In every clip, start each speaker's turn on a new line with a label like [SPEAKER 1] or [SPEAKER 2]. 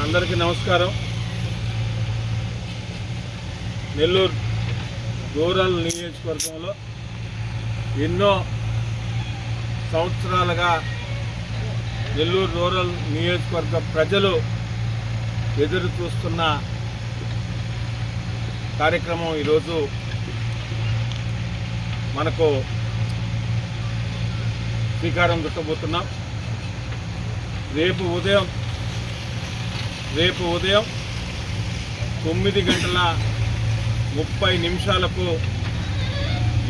[SPEAKER 1] అందరికీ నమస్కారం. నెల్లూరు రూరల్ నియోజకవర్గంలో ఎన్నో సంవత్సరాలుగా నెల్లూరు రూరల్ నియోజకవర్గ ప్రజలు ఎదురు చూస్తున్న కార్యక్రమం ఈరోజు మనకు శ్రీకారం చుట్టబోతున్నాం. రేపు ఉదయం 9:30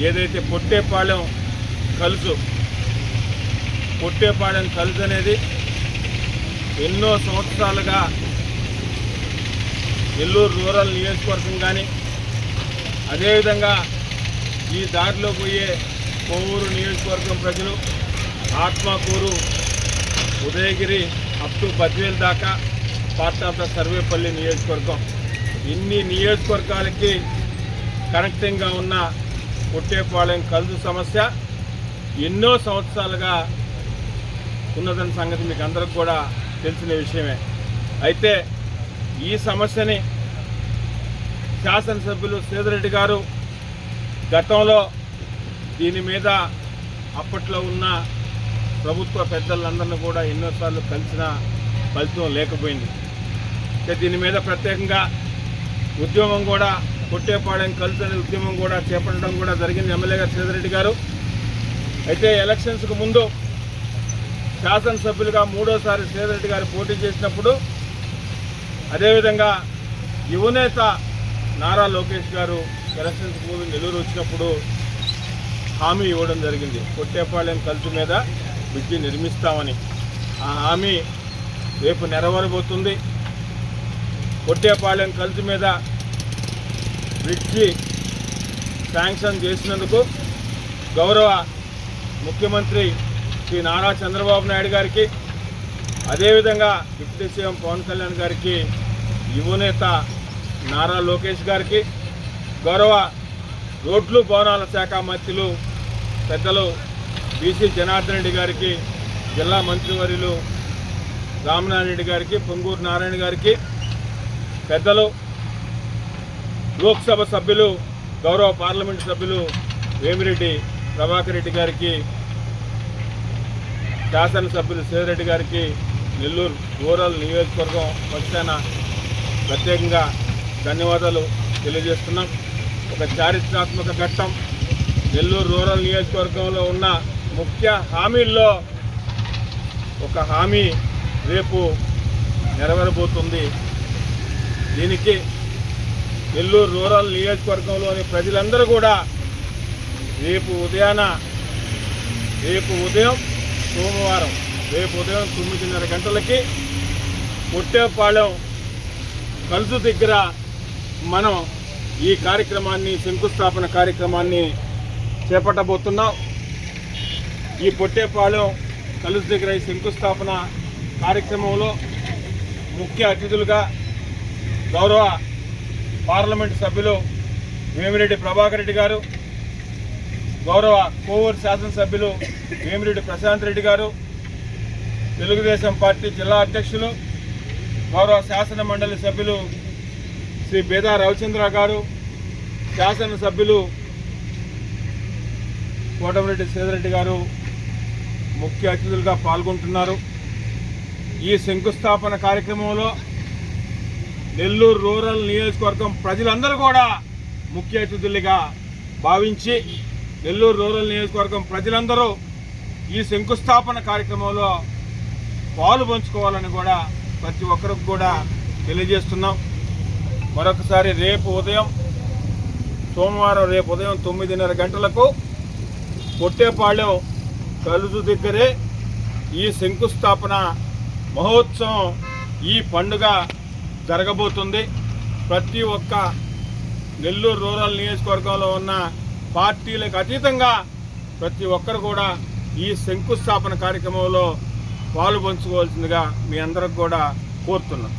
[SPEAKER 1] ఏదైతే పొట్టేపాళెం కలుసు అనేది ఎన్నో సంవత్సరాలుగా నెల్లూరు రూరల్ నియోజకవర్గం కానీ అదేవిధంగా ఈ దారిలో పోయే కొవ్వూరు నియోజకవర్గం ప్రజలు, ఆత్మకూరు, ఉదయగిరి అప్ టు బద్వేల్ దాకా పార్ట్ ఆఫ్ ద సర్వేపల్లి నియోజకవర్గం, ఇన్ని నియోజకవర్గాలకి కనెక్టింగ్గా ఉన్న పొట్టేపాళెం కలుసు సమస్య ఎన్నో సంవత్సరాలుగా ఉన్నదని సంగతి మీకు అందరికి కూడా తెలిసిన విషయమే. అయితే ఈ సమస్యని శాసనసభ్యులు సేదరెడ్డి గారు గతంలో దీని మీద అప్పట్లో ఉన్న ప్రభుత్వ పెద్దలందరినీ కూడా ఎన్నోసార్లు కలిసిన ఫలితం లేకపోయింది. దీని మీద ప్రత్యేకంగా ఉద్యమం కూడా పొట్టేపాళెం కలుసు అనే ఉద్యమం కూడా చేపట్టడం కూడా జరిగింది ఎమ్మెల్యే గారు సేదరెడ్డి గారు. అయితే ఎలక్షన్స్కు ముందు శాసనసభ్యులుగా 3వసారి సేదరెడ్డి గారు పోటీ చేసినప్పుడు, అదేవిధంగా యువనేత నారా లోకేష్ గారు ఎలక్షన్స్ ముందు నెల్లూరు వచ్చినప్పుడు హామీ ఇవ్వడం జరిగింది. పొట్టేపాళెం కలుసు మీద బ్రిడ్జి నిర్మిస్తామని. ఆ హామీ రేపు నెరవేరబోతుంది. పొట్టేపాళెం కలుసు మీద బ్రిడ్జి శాంక్షన్ చేసినందుకు గౌరవ ముఖ్యమంత్రి శ్రీ నారా చంద్రబాబు నాయుడు గారికి, అదేవిధంగా డిప్యూటీ సీఎం పవన్ కళ్యాణ్ గారికి, యువనేత నారా లోకేష్ గారికి, గౌరవ రోడ్లు భవనాల శాఖ మంత్రులు పెద్దలు బీసీ జనార్దన్ రెడ్డి గారికి, జిల్లా మంత్రివర్యులు రామనారాయణ రెడ్డి గారికి, పొంగూరు నారాయణ గారికి, పెద్దలు లోక్సభ సభ్యులు గౌరవ పార్లమెంటు సభ్యులు వేమిరెడ్డి ప్రభాకర్ రెడ్డి గారికి, శాసనసభ్యులు సేదరెడ్డి గారికి నెల్లూరు రూరల్ నియోజకవర్గం పక్షాన ప్రత్యేకంగా ధన్యవాదాలు తెలియజేస్తున్నాం. ఒక చారిత్రాత్మక ఘట్టం. నెల్లూరు రూరల్ నియోజకవర్గంలో ఉన్న ముఖ్య హామీల్లో ఒక హామీ రేపు నెరవేరబోతుంది. దీనికి నెల్లూరు రూరల్ నియోజకవర్గంలోని ప్రజలందరూ కూడా రేపు ఉదయం సోమవారం రేపు ఉదయం 9:30 పొట్టేపాళెం కలుసు దగ్గర మనం ఈ కార్యక్రమాన్ని, శంకుస్థాపన కార్యక్రమాన్ని చేపట్టబోతున్నాం. ఈ పొట్టేపాళెం కలుసు దగ్గర ఈ శంకుస్థాపన కార్యక్రమంలో ముఖ్య అతిథులుగా గౌరవ పార్లమెంటు సభ్యులు వేమిరెడ్డి ప్రభాకర్ రెడ్డి గారు, గౌరవ కొవ్వూరు శాసనసభ్యులు వేమిరెడ్డి ప్రశాంత్ రెడ్డి గారు, తెలుగుదేశం పార్టీ జిల్లా అధ్యక్షులు గౌరవ శాసన మండలి సభ్యులు శ్రీ బేదా రవిచంద్ర గారు, శాసనసభ్యులు కోటమిరెడ్డి సేదరెడ్డి గారు ముఖ్య అతిథులుగా పాల్గొంటున్నారు. ఈ శంకుస్థాపన కార్యక్రమంలో నెల్లూరు రూరల్ నియోజకవర్గం ప్రజలందరూ కూడా ముఖ్య అతిథులుగా భావించి నెల్లూరు రూరల్ నియోజకవర్గం ప్రజలందరూ ఈ శంకుస్థాపన కార్యక్రమంలో పాలు పంచుకోవాలని కూడా ప్రతి ఒక్కరికి కూడా తెలియజేస్తున్నాం. మరొకసారి సోమవారం రేపు ఉదయం 9:30 పొట్టేపాళెం కలుసు దగ్గరే ఈ శంకుస్థాపన మహోత్సవం, ఈ పండుగ జరగబోతుంది. ప్రతి ఒక్క నెల్లూరు రూరల్ నియోజకవర్గంలో ఉన్న పార్టీలకు అతీతంగా ప్రతి ఒక్కరు కూడా ఈ శంకుస్థాపన కార్యక్రమంలో పాలు పంచుకోవాల్సిందిగా మీ అందరికి కూడా కోరుతున్నాం.